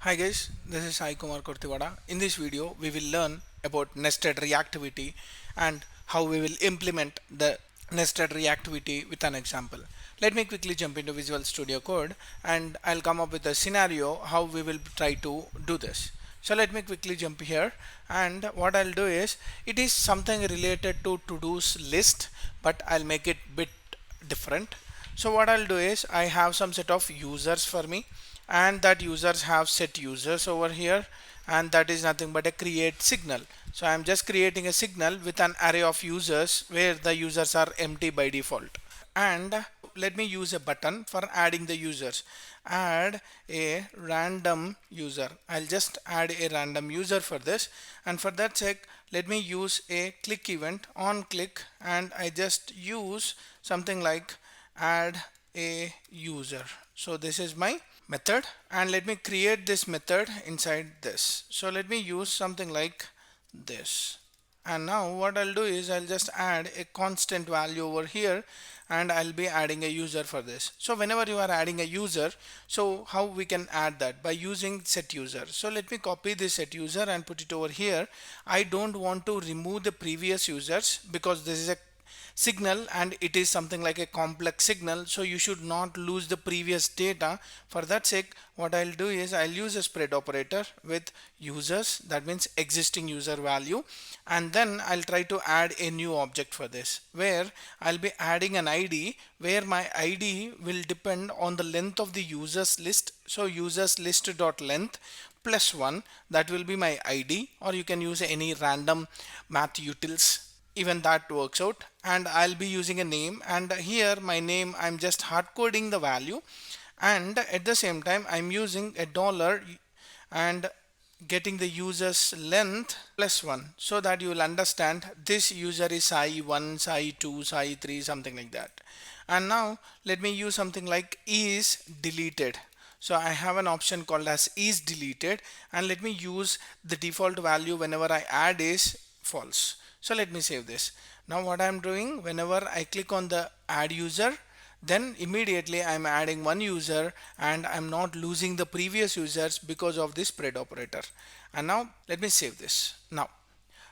Hi guys, this is Sai Kumar Kurtiwada. In this video, we will learn about nested reactivity and how we will implement the nested reactivity with an example. Let me quickly jump into Visual Studio Code and I'll come up with a scenario how we will try to do this. So let me quickly jump here, and what I'll do is it is something related to to-dos list, but I'll make it bit different. So what I'll do is I have some set of users for me, and that users have set users over here, and that is nothing but a create signal. So I'm just creating a signal with an array of users where the users are empty by default. And let me use a button for adding the users. Add a random user. I'll just add a random user for this, and for that sake let me use a click event on click, and I just use something like add a user. So this is my method, and let me create this method inside this. So let me use something like this, and now what I'll do is I'll just add a constant value over here, and I'll be adding a user for this. So whenever you are adding a user, so how we can add that? By using set user. So let me copy this set user and put it over here. I don't want to remove the previous users because this is a signal and it is something like a complex signal, so you should not lose the previous data. For that sake, what I'll do is I'll use a spread operator with users, that means existing user value, and then I'll try to add a new object for this, where I'll be adding an ID where my ID will depend on the length of the users list. So users list dot length plus 1, that will be my ID, or you can use any random math utils, even that works out. And I'll be using a name, and here my name I'm just hard coding the value, and at the same time I'm using a dollar and getting the user's length plus 1, so that you will understand this user is Sai1, Sai2, Sai3, something like that. And now let me use something like is deleted. So I have an option called as is deleted, and let me use the default value whenever I add is false. So let me save this. Now what I'm doing, whenever I click on the add user, then immediately I'm adding one user and I'm not losing the previous users because of this spread operator. And now let me save this. Now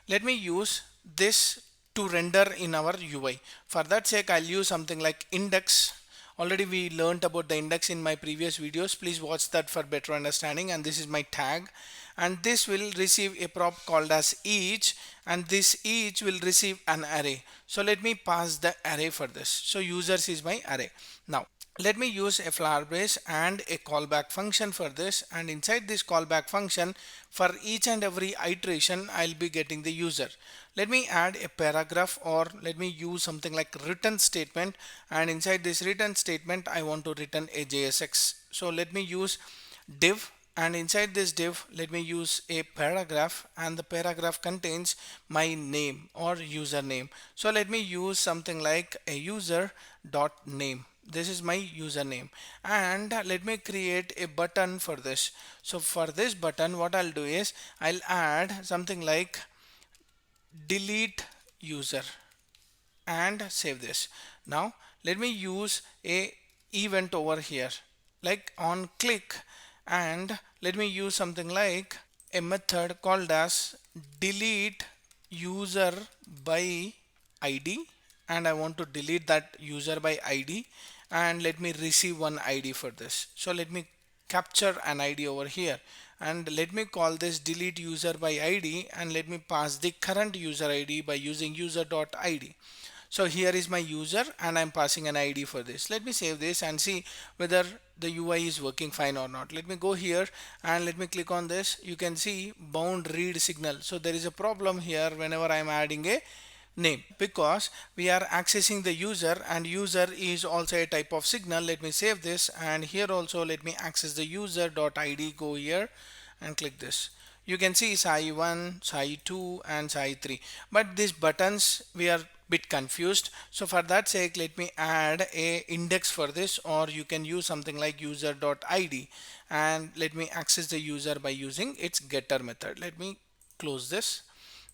let me use this to render in our UI. For that sake, I'll use something like index. Already we learned about the index in my previous videos. Please watch that for better understanding. And this is my tag, and this will receive a prop called as each, and this each will receive an array. So let me pass the array for this. So users is my array. Now let me use a flower base and a callback function for this, and inside this callback function, for each and every iteration I'll be getting the user. Let me add a paragraph, or let me use something like return statement, and inside this return statement I want to return a JSX. So let me use div, and inside this div let me use a paragraph, and the paragraph contains my name or username. So let me use something like a user dot name. This is my username, and let me create a button for this. So for this button, what I'll do is I'll add something like delete user and save this. Now let me use a event over here like on click, and let me use something like a method called as delete user by ID, and I want to delete that user by ID, and let me receive one ID for this. So let me capture an ID over here, and let me call this delete user by ID, and let me pass the current user ID by using user.id. So here is my user, and I'm passing an ID for this. Let me save this and see whether the UI is working fine or not. Let me go here and let me click on this. You can see bound read signal. So there is a problem here whenever I'm adding a name, because we are accessing the user, and user is also a type of signal. Let me save this, and here also let me access the user.id. Go here and click this. You can see Sai1, Sai2 and Sai3, but these buttons we are bit confused. So for that sake, let me add a index for this, or you can use something like user.id, and let me access the user by using its getter method. Let me close this.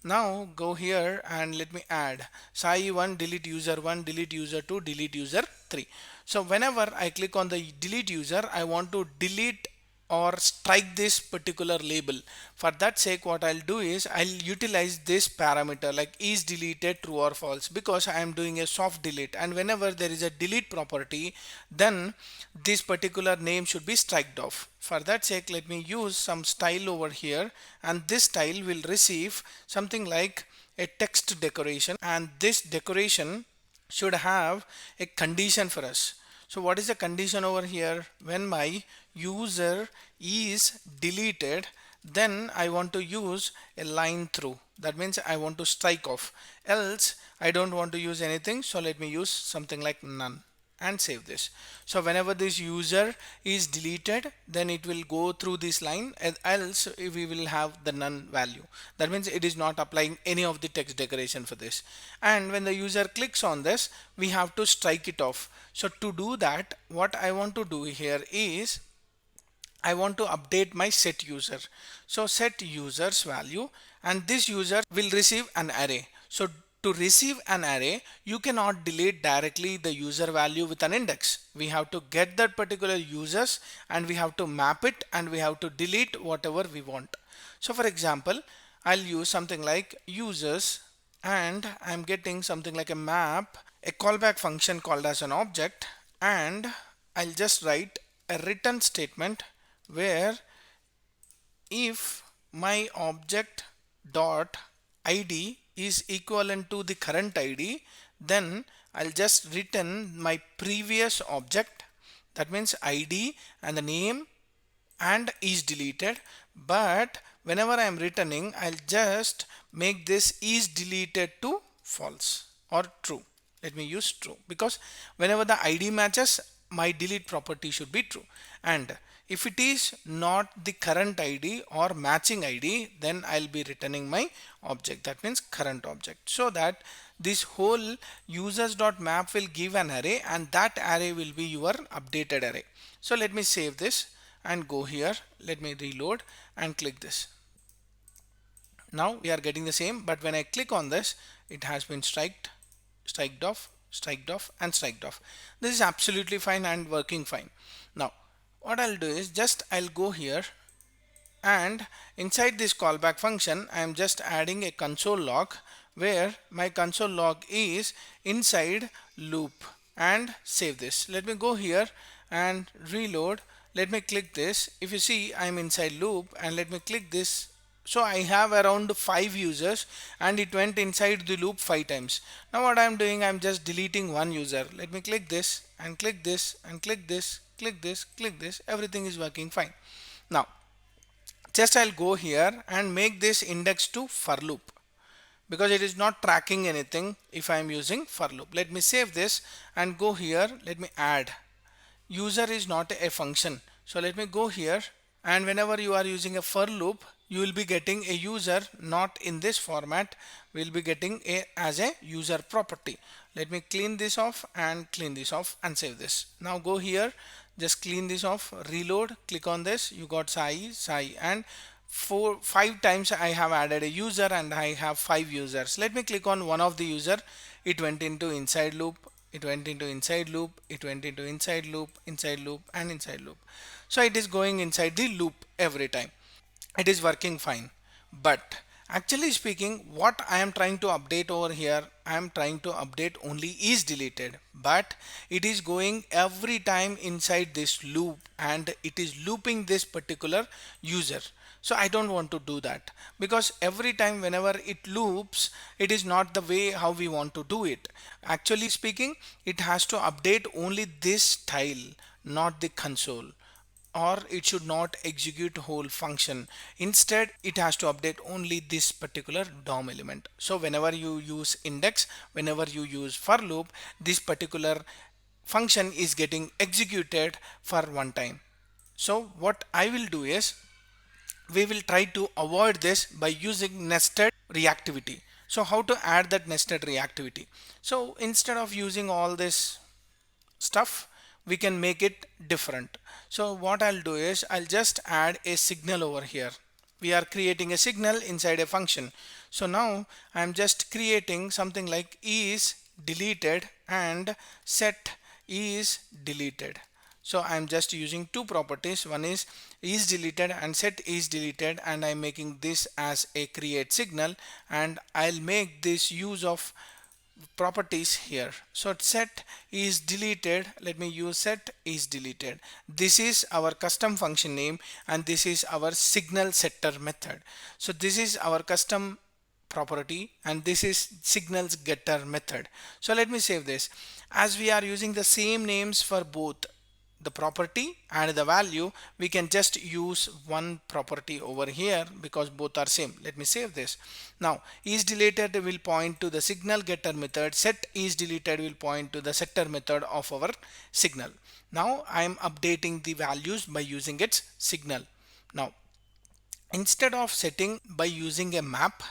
Now go here and let me add Sai1 delete user 1, delete user 2, delete user 3. So whenever I click on the delete user, I want to delete or strike this particular label. For that sake, what I'll do is I'll utilize this parameter like is deleted true or false, because I am doing a soft delete, and whenever there is a delete property, then this particular name should be striked off. For that sake, let me use some style over here, and this style will receive something like a text decoration, and this decoration should have a condition for us. So what is the condition over here? When my user is deleted, then I want to use a line through. That means I want to strike off. Else I don't want to use anything. So let me use something like none and save this. So whenever this user is deleted, then it will go through this line, else we will have the none value. That means it is not applying any of the text decoration for this. And when the user clicks on this, we have to strike it off. So to do that, what I want to do here is I want to update my set user. So set users value, and this user will receive an array. So to receive an array, you cannot delete directly the user value with an index. We have to get that particular users, and we have to map it, and we have to delete whatever we want. So for example, I'll use something like users, and I'm getting something like a map, a callback function called as an object, and I'll just write a return statement where if my object dot id is equivalent to the current id, then I'll just return my previous object. That means id and the name and is deleted. But whenever I am returning, I'll just make this is deleted to false or true. Let me use true, because whenever the id matches, my delete property should be true. And if it is not the current id or matching id, then I'll be returning my object. That means current object. So that this whole users.map will give an array, and that array will be your updated array. So let me save this and go here. Let me reload and click this. Now we are getting the same, but when I click on this, it has been striked off, and striked off. This is absolutely fine and working fine. Now what I'll do is just I'll go here, and inside this callback function I am just adding a console log, where my console log is inside loop, and save this. Let me go here and reload. Let me click this. If you see, I'm inside loop, and let me click this. So I have around 5 users, and it went inside the loop 5 times. Now what I'm doing, I'm just deleting one user. Let me click this and click this and click this, click this, click this. Everything is working fine. Now just I'll go here and make this index to for loop, because it is not tracking anything if I'm using for loop. Let me save this and go here. Let me add. User is not a function. So let me go here, and whenever you are using a for loop, you will be getting a user not in this format. We'll be getting as a user property. Let me clean this off and clean this off and save this. Now go here, just clean this off, reload, click on this. You got Sai, and 5 times I have added a user, and I have 5 users. Let me click on one of the user. It went into inside loop, it went into inside loop, it went into inside loop, inside loop, and inside loop. So it is going inside the loop every time. It is working fine. But actually speaking, what I am trying to update over here, I am trying to update only is deleted, but it is going every time inside this loop, and it is looping this particular user. So I don't want to do that, because every time whenever it loops, it is not the way how we want to do it. Actually speaking, it has to update only this style, not the console, or it should not execute whole function. Instead, it has to update only this particular DOM element. So whenever you use index, whenever you use for loop, this particular function is getting executed for one time. So what I will do is, we will try to avoid this by using nested reactivity. So how to add that nested reactivity? So instead of using all this stuff, we can make it different. So what I'll do is, I'll just add a signal over here. We are creating a signal inside a function. So now I'm just creating something like is deleted and set is deleted. So I'm just using two properties. One is deleted and set is deleted, and I'm making this as a create signal, and I'll make this use of properties here. So set is deleted, let me use set is deleted. This is our custom function name, and this is our signal setter method. So this is our custom property, and this is signals getter method. So let me save this. As we are using the same names for both the property and the value, we can just use one property over here because both are same. Let me save this. Now is deleted will point to the signal getter method, set is deleted will point to the setter method of our signal. Now I am updating the values by using its signal. Now instead of setting by using a map,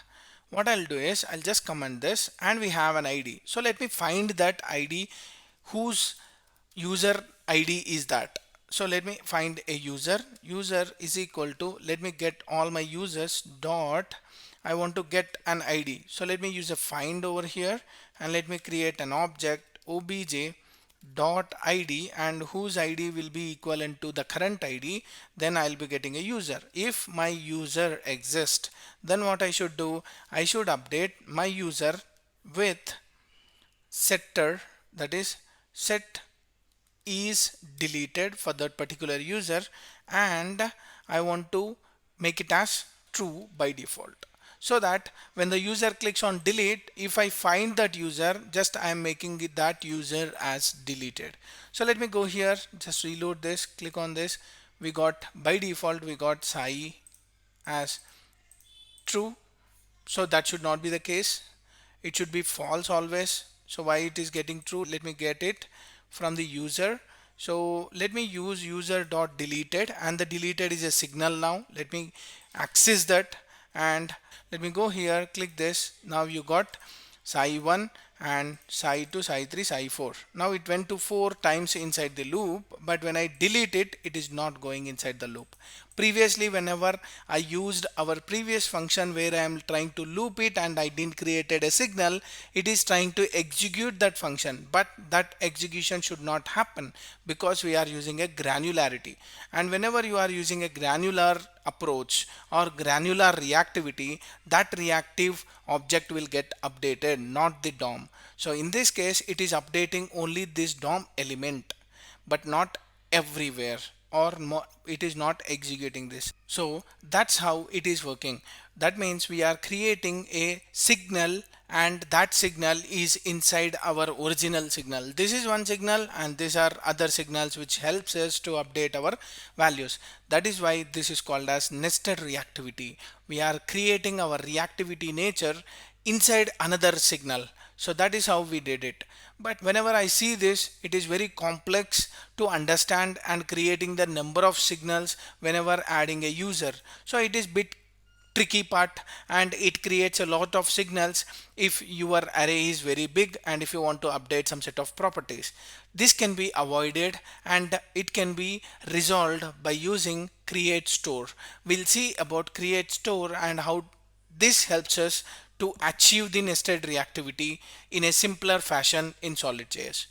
what I'll do is I'll just comment this, and we have an ID. So let me find that ID whose user ID is that. So let me find a user. User is equal to, let me get all my users dot, I want to get an ID. So let me use a find over here, and let me create an object obj dot id, and whose id will be equivalent to the current id. Then I'll be getting a user. If my user exists, then what I should do, I should update my user with setter, that is set is deleted for that particular user, and I want to make it as true by default, so that when the user clicks on delete, if I find that user, just I am making it that user as deleted. So let me go here, just reload this, click on this. We got by default, we got Sai as true, so that should not be the case. It should be false always. So why it is getting true, let me get it from the user. So let me use user dot deleted, and the deleted is a signal. Now let me access that, and let me go here, click this. Now you got Sai 1 and Sai 2, Sai 3, Sai 4. Now it went to 4 times inside the loop, but when I delete it, it is not going inside the loop. Previously, whenever I used our previous function where I am trying to loop it and I didn't created a signal, it is trying to execute that function, but that execution should not happen because we are using a granularity. And whenever you are using a granular approach or granular reactivity, that reactive object will get updated, not the DOM. So in this case, it is updating only this DOM element, but not everywhere, or it is not executing this. So that's how it is working. That means we are creating a signal, and that signal is inside our original signal. This is one signal, and these are other signals which helps us to update our values. That is why this is called as nested reactivity. We are creating our reactivity nature inside another signal. So that is how we did it. But whenever I see this, it is very complex to understand and creating the number of signals whenever adding a user. So it is bit tricky part, and it creates a lot of signals if your array is very big and if you want to update some set of properties. This can be avoided, and it can be resolved by using create store. We'll see about create store and how this helps us to achieve the nested reactivity in a simpler fashion in SolidJS.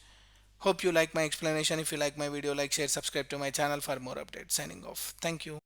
Hope you like my explanation. If you like my video, like, share, subscribe to my channel for more updates. Signing off. Thank you.